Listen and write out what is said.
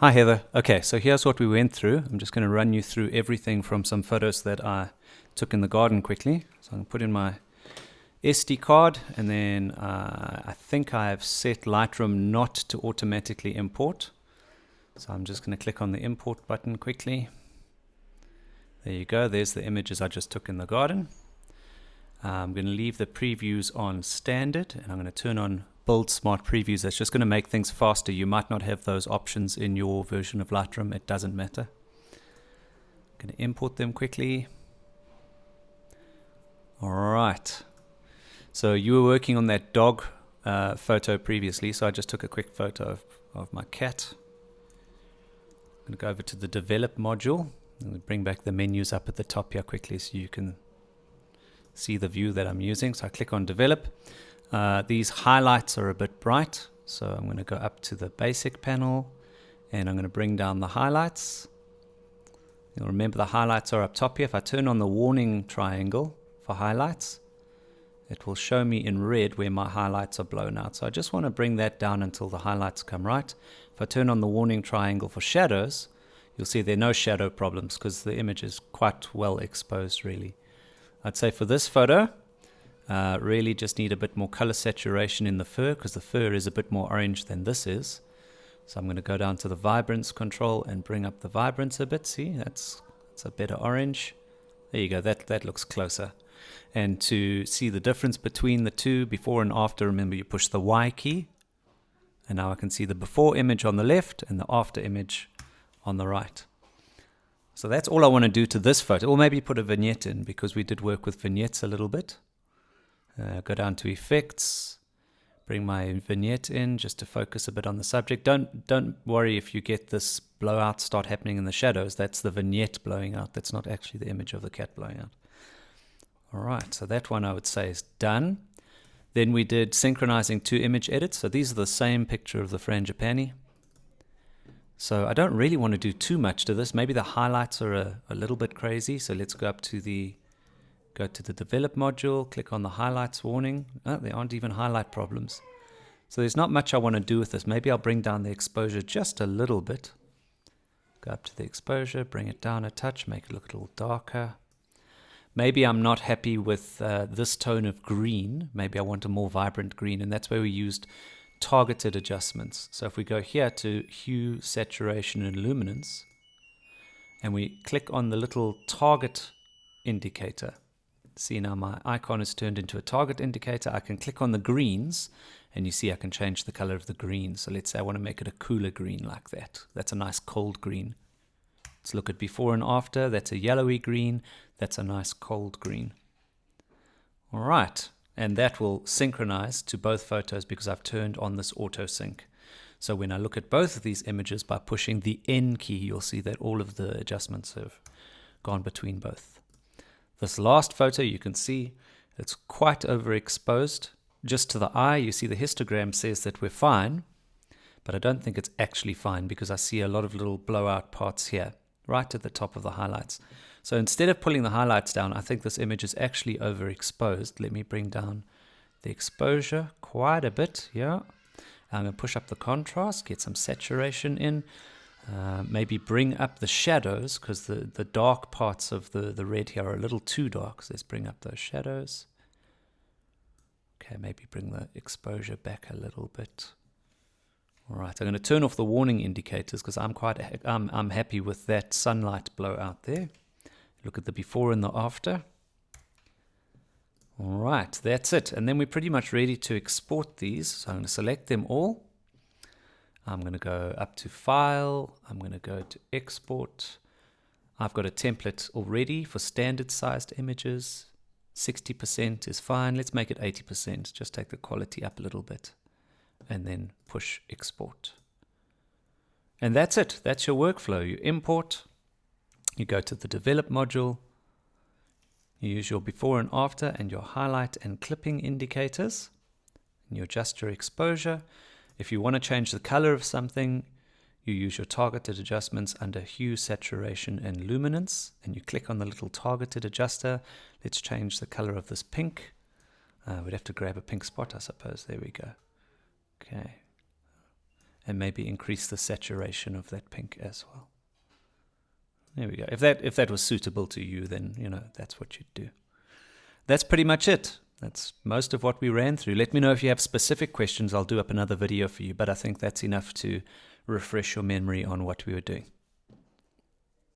Hi Heather. Okay, so here's what we went through. I'm just going to run you through everything from some photos that I took in the garden quickly. So I'm going to put in my SD card, and then I think I've set Lightroom not to automatically import. So I'm just going to click on the import button quickly. There you go. There's the images I just took in the garden. I'm going to leave the previews on standard, and I'm going to turn on Build Smart Previews. That's just going to make things faster. You might not have those options in your version of Lightroom. It doesn't matter. I'm going to import them quickly. All right. So you were working on that dog photo previously, so I just took a quick photo of my cat. I'm going to go over to the Develop module. I'm going to bring back the menus up at the top here quickly so you can see the view that I'm using. So I click on Develop. These highlights are a bit bright, so I'm going to go up to the basic panel and I'm going to bring down the highlights. You'll remember the highlights are up top here. If I turn on the warning triangle for highlights, it will show me in red where my highlights are blown out. So I just want to bring that down until the highlights come right. If I turn on the warning triangle for shadows, you'll see there are no shadow problems because the image is quite well exposed really. I'd say for this photo, really just need a bit more color saturation in the fur because the fur is a bit more orange than this is. So I'm going to go down to the vibrance control and bring up the vibrance a bit. See, that's a better orange. There you go, that looks closer. And to see the difference between the two, before and after, remember you push the Y key. And now I can see the before image on the left and the after image on the right. So that's all I want to do to this photo. Or maybe put a vignette in because we did work with vignettes a little bit. Go down to effects, bring my vignette in just to focus a bit on the subject. Don't worry if you get this blowout start happening in the shadows. That's the vignette blowing out. That's not actually the image of the cat blowing out. All right, so that one I would say is done. Then we did synchronizing two image edits. So these are the same picture of the frangipani. So I don't really want to do too much to this. Maybe the highlights are a little bit crazy. So let's go up to the Develop module, click on the highlights warning. Oh, there aren't even highlight problems. So there's not much I want to do with this. Maybe I'll bring down the exposure just a little bit. Go up to the exposure, bring it down a touch, make it look a little darker. Maybe I'm not happy with this tone of green. Maybe I want a more vibrant green, and that's where we used targeted adjustments. So if we go here to Hue, Saturation, and Luminance, and we click on the little target indicator. See, now my icon is turned into a target indicator. I can click on the greens, and you see I can change the color of the green. So let's say I want to make it a cooler green like that. That's a nice cold green. Let's look at before and after. That's a yellowy green. That's a nice cold green. All right, and that will synchronize to both photos because I've turned on this auto sync. So when I look at both of these images by pushing the N key, you'll see that all of the adjustments have gone between both. This last photo, you can see it's quite overexposed. Just to the eye, you see the histogram says that we're fine, but I don't think it's actually fine because I see a lot of little blowout parts here, right at the top of the highlights. So instead of pulling the highlights down, I think this image is actually overexposed. Let me bring down the exposure quite a bit here. I'm going to push up the contrast, get some saturation in. Maybe bring up the shadows because the dark parts of the red here are a little too dark. So let's bring up those shadows. Okay, maybe bring the exposure back a little bit. All right, I'm going to turn off the warning indicators because I'm happy with that sunlight blowout there. Look at the before and the after. All right, that's it. And then we're pretty much ready to export these. So I'm going to select them all. I'm going to go up to File. I'm going to go to Export. I've got a template already for standard sized images. 60% is fine. Let's make it 80%. Just take the quality up a little bit and then push Export. And that's it. That's your workflow. You import. You go to the Develop module. You use your before and after and your highlight and clipping indicators. And you adjust your exposure. If you want to change the color of something, you use your targeted adjustments under Hue, Saturation, and Luminance, and you click on the little targeted adjuster. Let's change the color of this pink. We'd have to grab a pink spot, I suppose. There we go. Okay. and maybe increase the saturation of that pink as well. There we go. If that was suitable to you, then that's what you'd do. That's pretty much it. That's most of what we ran through. Let me know if you have specific questions. I'll do up another video for you, but I think that's enough to refresh your memory on what we were doing.